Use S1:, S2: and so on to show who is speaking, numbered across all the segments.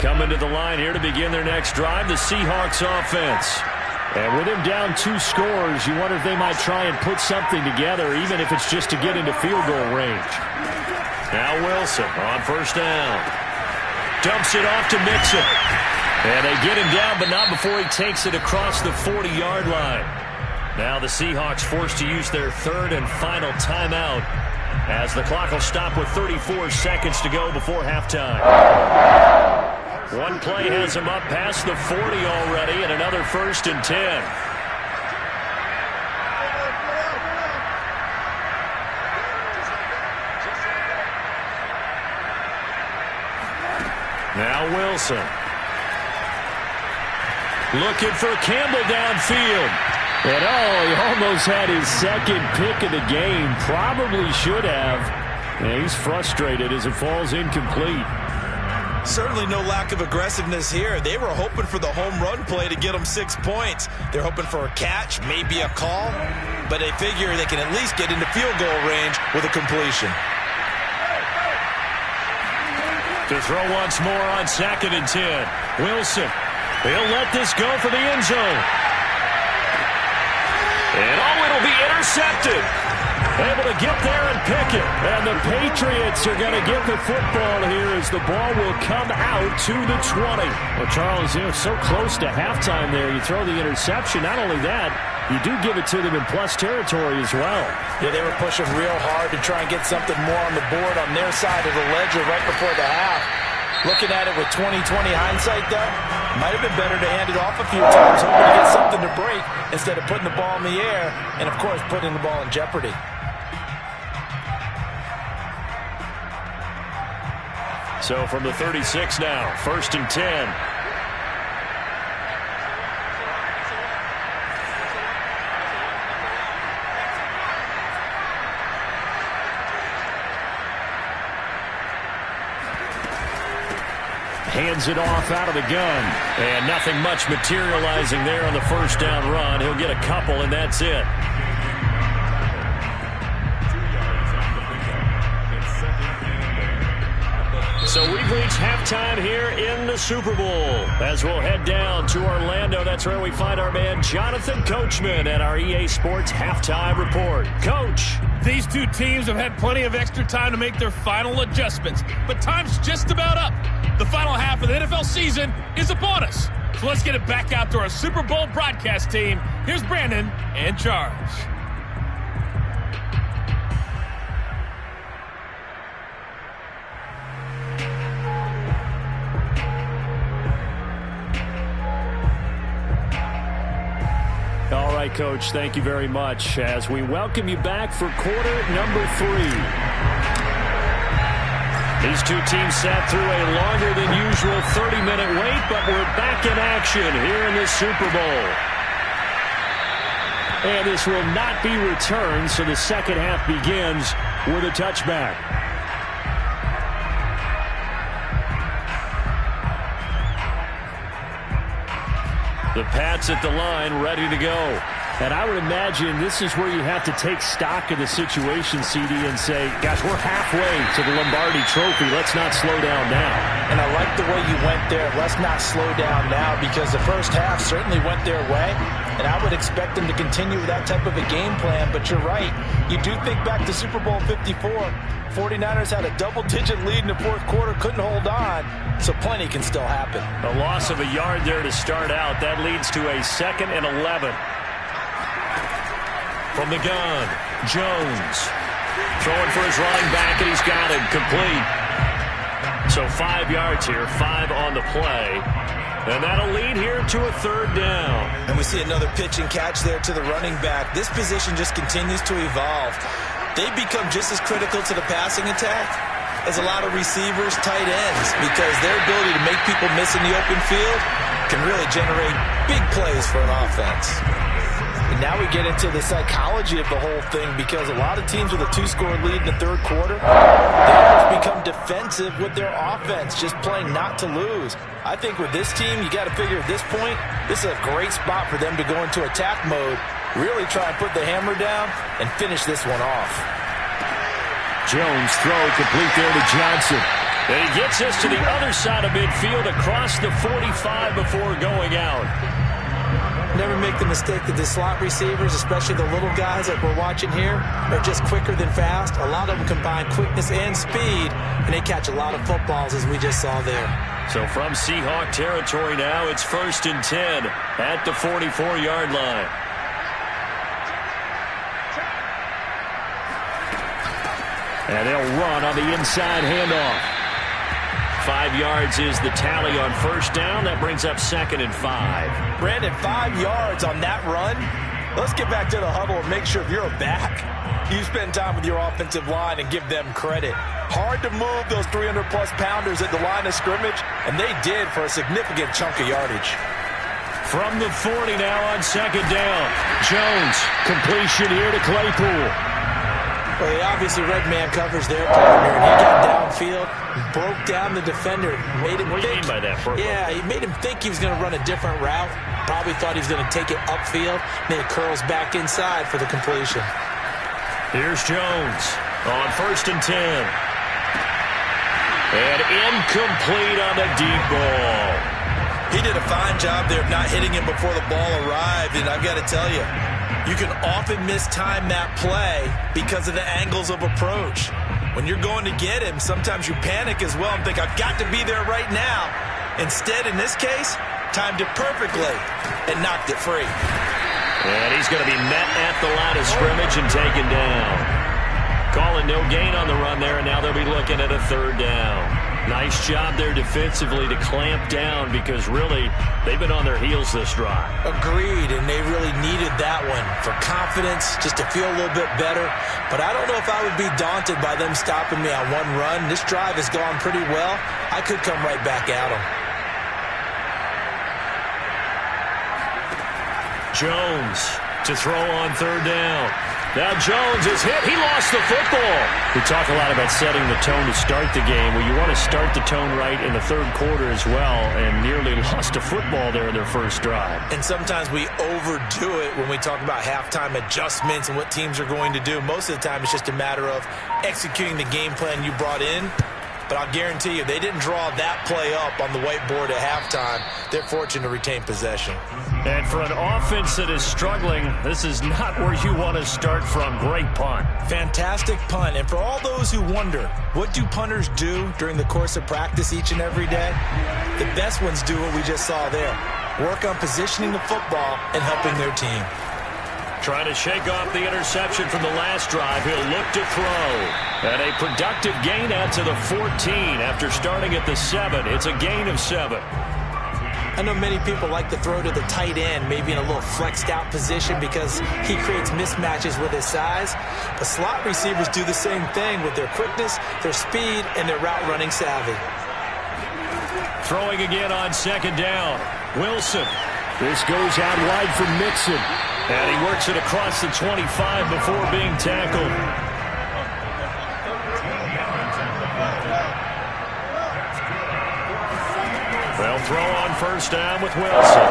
S1: Coming to the line here to begin their next drive, the Seahawks offense. And with him down 2 scores, you wonder if they might try and put something together, even if it's just to get into field goal range. Now Wilson on first down. Dumps it off to Mixon. And they get him down, but not before he takes it across the 40-yard line. Now the Seahawks forced to use their third and final timeout, as the clock will stop with 34 seconds to go before halftime. One play has him up past the 40 already, and another 1st and 10. Now Wilson. Looking for Campbell downfield. And he almost had his second pick of the game. Probably should have. And he's frustrated as it falls incomplete.
S2: Certainly no lack of aggressiveness here. They were hoping for the home run play to get them 6 points. They're hoping for a catch, maybe a call, but they figure they can at least get into field goal range with a completion.
S1: To throw once more on 2nd and 10. Wilson. He'll let this go for the end zone. And it'll be intercepted. Able to get there and pick it. And the Patriots are going to get the football here as the ball will come out to the 20. Well, Charles, so close to halftime there. You throw the interception. Not only that, you do give it to them in plus territory as well.
S2: Yeah, they were pushing real hard to try and get something more on the board on their side of the ledger right before the half. Looking at it with 20/20 hindsight, though, might have been better to hand it off a few times, hoping to get something to break instead of putting the ball in the air and, of course, putting the ball in jeopardy.
S1: So from the 36 now, 1st and 10. Hands it off out of the gun. And nothing much materializing there on the first down run. He'll get a couple, and that's it. So we've reached halftime here in the Super Bowl. As we'll head down to Orlando, that's where we find our man Jonathan Coachman at our EA Sports Halftime Report. Coach.
S3: These two teams have had plenty of extra time to make their final adjustments, but time's just about up. The final half of the NFL season is upon us. So let's get it back out to our Super Bowl broadcast team. Here's Brandon and Charles.
S1: All right, Coach, thank you very much as we welcome you back for quarter number 3. These two teams sat through a longer than usual 30-minute wait, but we're back in action here in the Super Bowl. And this will not be returned, so the second half begins with a touchback. The Pats at the line, ready to go. And I would imagine this is where you have to take stock of the situation, CD, and say, gosh, we're halfway to the Lombardi Trophy. Let's not slow down now.
S2: And I like the way you went there. Let's not slow down now, because the first half certainly went their way. And I would expect them to continue with that type of a game plan. But you're right. You do think back to Super Bowl 54. 49ers had a double-digit lead in the fourth quarter, couldn't hold on. So plenty can still happen.
S1: A loss of a yard there to start out. That leads to a 2nd and 11. From the gun, Jones. Throwing for his running back, and he's got it complete. So 5 yards here, 5 on the play. And that'll lead here to a 3rd down.
S2: And we see another pitch and catch there to the running back. This position just continues to evolve. They become just as critical to the passing attack as a lot of receivers, tight ends, because their ability to make people miss in the open field can really generate big plays for an offense. And now we get into the psychology of the whole thing, because a lot of teams with a 2-score lead in the third quarter, they almost become defensive with their offense, just playing not to lose. I think with this team, you got to figure at this point, this is a great spot for them to go into attack mode, really try and put the hammer down and finish this one off.
S1: Jones throw complete there to Johnson. And he gets us to the other side of midfield across the 45 before going out.
S2: Never make the mistake that the slot receivers, especially the little guys that we're watching here, are just quicker than fast. A lot of them combine quickness and speed, and they catch a lot of footballs, as we just saw there.
S1: So from Seahawk territory now, it's 1st and 10 at the 44-yard line. And they'll run on the inside handoff. 5 yards is the tally on 1st down. That brings up 2nd and 5.
S2: Brandon, 5 yards on that run. Let's get back to the huddle and make sure if you're a back, you spend time with your offensive line and give them credit. Hard to move those 300-plus pounders at the line of scrimmage, and they did for a significant chunk of yardage.
S1: From the 40 now on 2nd down. Jones, completion here to Claypool.
S2: Well, he obviously read man coverage there, partner, and he got downfield, broke down the defender, made him
S1: think. What do you mean by that, Purple?
S2: Yeah, he made him think he was going to run a different route. Probably thought he was going to take it upfield, then it curls back inside for the completion.
S1: Here's Jones on 1st and 10. And incomplete on the deep ball.
S2: He did a fine job there of not hitting him before the ball arrived, and I've got to tell you, you can often mistime that play because of the angles of approach. When you're going to get him, sometimes you panic as well and think, I've got to be there right now. Instead, in this case, timed it perfectly and knocked it free.
S1: And he's going to be met at the line of scrimmage and taken down. Calling no gain on the run there, and now they'll be looking at a 3rd down. Nice job there defensively to clamp down because really they've been on their heels this drive.
S2: Agreed, and they really needed that one for confidence, just to feel a little bit better. But I don't know if I would be daunted by them stopping me on one run. This drive has gone pretty well. I could come right back at them.
S1: Jones to throw on 3rd down. Now Jones is hit. He lost the football. We talk a lot about setting the tone to start the game. Well, you want to start the tone right in the 3rd quarter as well, and nearly lost a football there in their first drive.
S2: And sometimes we overdo it when we talk about halftime adjustments and what teams are going to do. Most of the time it's just a matter of executing the game plan you brought in. But I'll guarantee you, they didn't draw that play up on the whiteboard at halftime. They're fortunate to retain possession.
S1: And for an offense that is struggling, this is not where you want to start from. Great punt.
S2: Fantastic punt. And for all those who wonder, what do punters do during the course of practice each and every day? The best ones do what we just saw there. Work on positioning the football and helping their team.
S1: Trying to shake off the interception from the last drive. He'll look to throw. And a productive gain out to the 14 after starting at the 7. It's a gain of 7.
S2: I know many people like to throw to the tight end, maybe in a little flexed out position because he creates mismatches with his size. But slot receivers do the same thing with their quickness, their speed, and their route running savvy.
S1: Throwing again on 2nd down. Wilson. This goes out wide for Mixon. And he works it across the 25 before being tackled. They'll throw on 1st down with Wilson.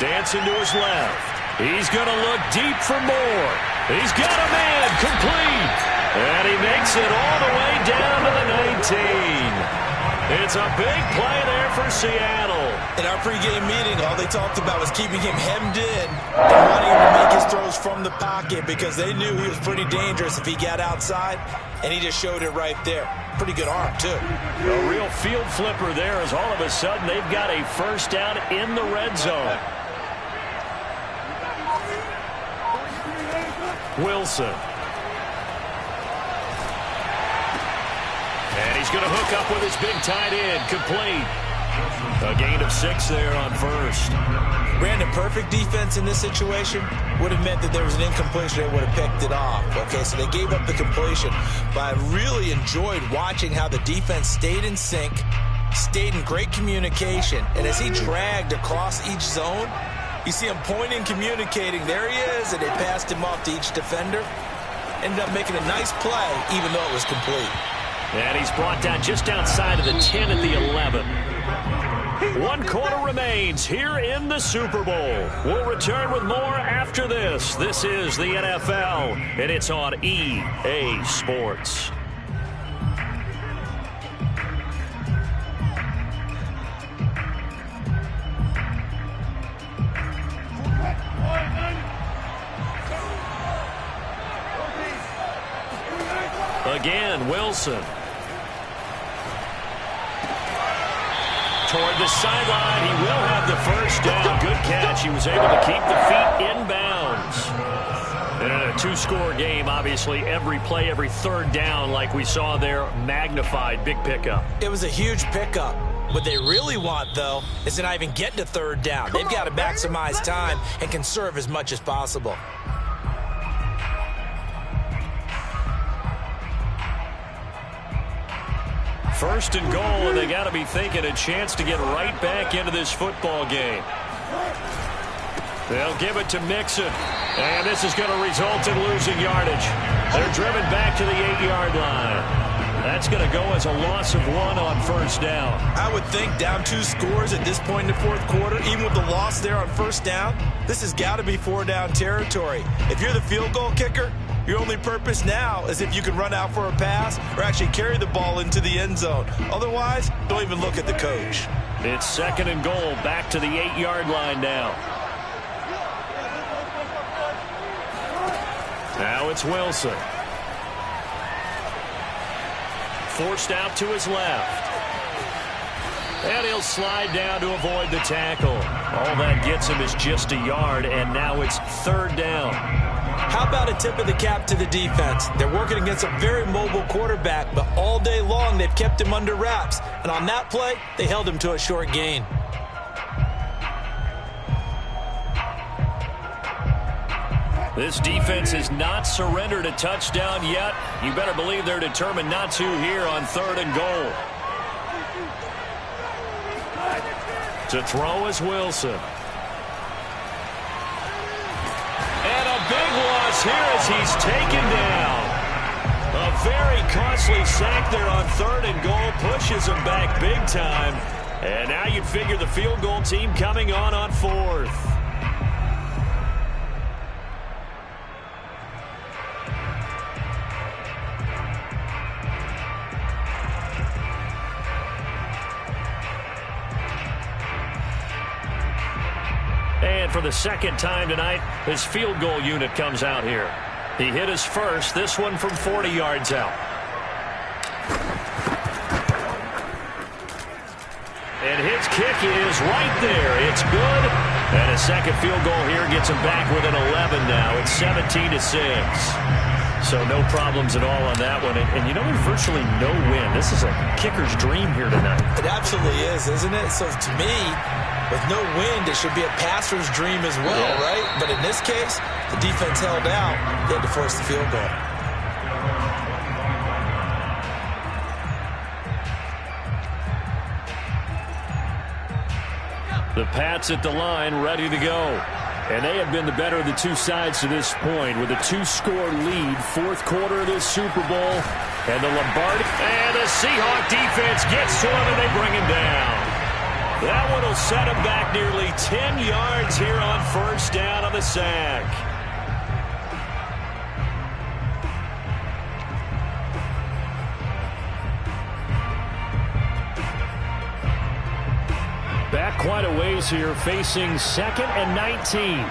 S1: Dancing to his left. He's going to look deep for more. He's got a man complete. And he makes it all the way down to the 19. It's a big play there for Seattle.
S2: In our pregame meeting, all they talked about was keeping him hemmed in and wanting him to make his throws from the pocket because they knew he was pretty dangerous if he got outside, and he just showed it right there. Pretty good arm, too.
S1: A real field flipper there as all of a sudden they've got a 1st down in the red zone. Wilson. And he's going to hook up with his big tight end. Complete. A gain of 6 there on 1st.
S2: Brandon, perfect defense in this situation would have meant that there was an incompletion. They would have picked it off. Okay, so they gave up the completion. But I really enjoyed watching how the defense stayed in sync, stayed in great communication. And as he dragged across each zone, you see him pointing, communicating. There he is, and they passed him off to each defender. Ended up making a nice play, even though it was complete.
S1: And he's brought down just outside of the 10 at the 11. 1 quarter remains here in the Super Bowl. We'll return with more after this. This is the NFL, and it's on EA Sports. Again, Wilson. Toward the sideline, he will have the first down. Good catch. He was able to keep the feet in bounds. And in a two-score game, obviously, every play, every third down, like we saw there, magnified. Big pickup.
S2: It was a huge pickup. What they really want, though, is to not even get to third down. They've got to maximize time and conserve as much as possible.
S1: First and goal, and they got to be thinking a chance to get right back into this football game. They'll give it to Mixon, and this is going to result in losing yardage. They're driven back to the 8-yard line. That's going to go as a loss of 1 on first down.
S2: I would think down 2 scores at this point in the fourth quarter, even with the loss there on first down, this has got to be 4-down territory. If you're the field goal kicker, your only purpose now is if you can run out for a pass or actually carry the ball into the end zone. Otherwise, don't even look at the coach.
S1: It's second and goal, back to the 8-yard line now. Now it's Wilson. Forced out to his left. And he'll slide down to avoid the tackle. All that gets him is just a yard, and now it's third down.
S2: How about a tip of the cap to the defense? They're working against a very mobile quarterback, but all day long they've kept him under wraps. And on that play, they held him to a short gain.
S1: This defense has not surrendered a touchdown yet. You better believe they're determined not to here on third and goal. To throw is Wilson. And a big loss here as he's taken down. A very costly sack there on third and goal. Pushes him back big time. And now you'd figure the field goal team coming on fourth. And for the second time tonight, his field goal unit comes out here. He hit his first, this one from 40 yards out. And his kick is right there. It's good. And a second field goal here gets him back within 11 now. It's 17-6. So no problems at all on that one. And you know, virtually no win. This is a kicker's dream here tonight.
S2: It absolutely is, isn't it? So to me, with no wind, it should be a passer's dream as well, right? But in this case, the defense held out. They had to force the field goal.
S1: The Pats at the line, ready to go. And they have been the better of the two sides to this point with a 2-score lead. Fourth quarter of this Super Bowl. And the Lombardi and the Seahawk defense gets to him and they bring him down. That one will set him back nearly 10 yards here on first down on the sack. Back quite a ways here, facing 2nd and 19.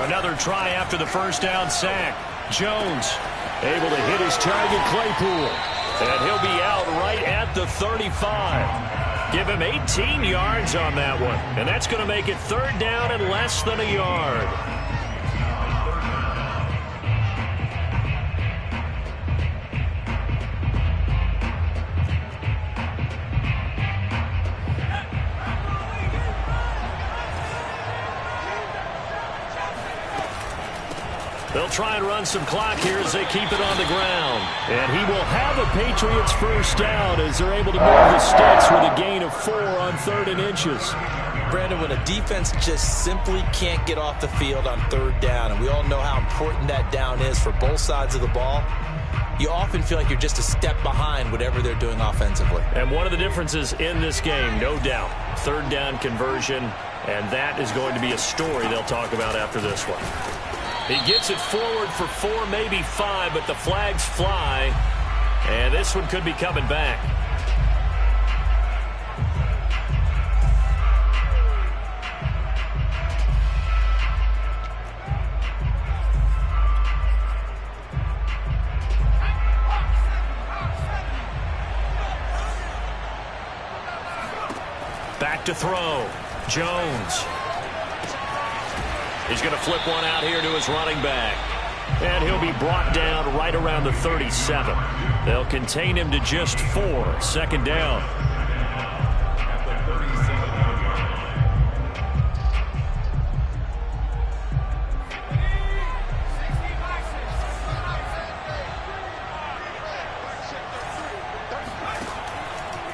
S1: Another try after the first down sack. Jones able to hit his target, Claypool. And he'll be out right at the 35. Give him 18 yards on that one. And that's going to make it third down and less than a yard. They'll try and run some clock here as they keep it on the ground. And he will have a Patriots first down as they're able to move the sticks with a gain of 4 on 3rd and inches.
S2: Brandon, when a defense just simply can't get off the field on third down, and we all know how important that down is for both sides of the ball, you often feel like you're just a step behind whatever they're doing offensively.
S1: And one of the differences in this game, no doubt, third down conversion, and that is going to be a story they'll talk about after this one. He gets it forward for 4, maybe 5, but the flags fly, and this one could be coming back. to throw. Jones. He's going to flip one out here to his running back. And he'll be brought down right around the 37. They'll contain him to just 4. Second down.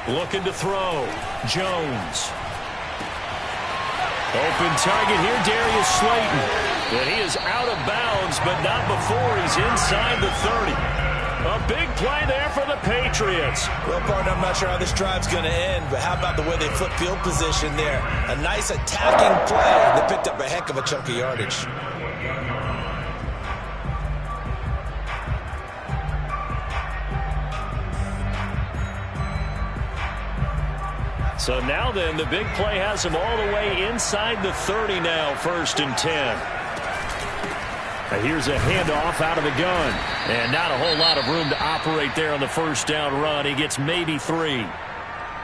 S1: Looking to throw. Jones. Open target here, Darius Slayton. And he is out of bounds, but not before he's inside the 30. A big play there for the Patriots.
S2: Well, partner, I'm not sure how this drive's going to end, but how about the way they flip field position there? A nice attacking play that picked up a heck of a chunk of yardage.
S1: So now then, the big play has him all the way inside the 30 now, 1st and 10. Here's a handoff out of the gun. And not a whole lot of room to operate there on the first down run. He gets maybe 3.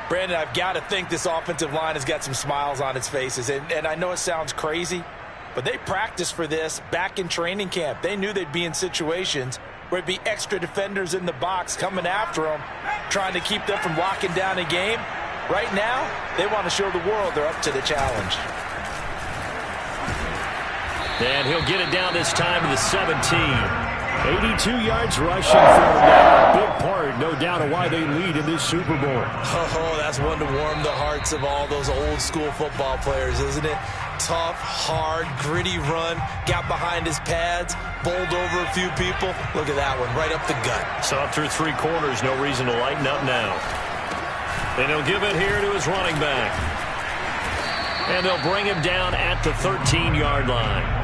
S2: Brandon, I've got to think this offensive line has got some smiles on its faces. And I know it sounds crazy, but they practiced for this back in training camp. They knew they'd be in situations where it'd be extra defenders in the box coming after them, trying to keep them from locking down a game. Right now, they want to show the world they're up to the challenge.
S1: And he'll get it down this time to the 17. 82 yards rushing for him now. A big part, no doubt, of why they lead in this Super Bowl.
S2: Oh, that's one to warm the hearts of all those old-school football players, isn't it? Tough, hard, gritty run. Got behind his pads, bowled over a few people. Look at that one, right up the gut.
S1: So up through 3 quarters, no reason to lighten up now. And he'll give it here to his running back. And they'll bring him down at the 13-yard line.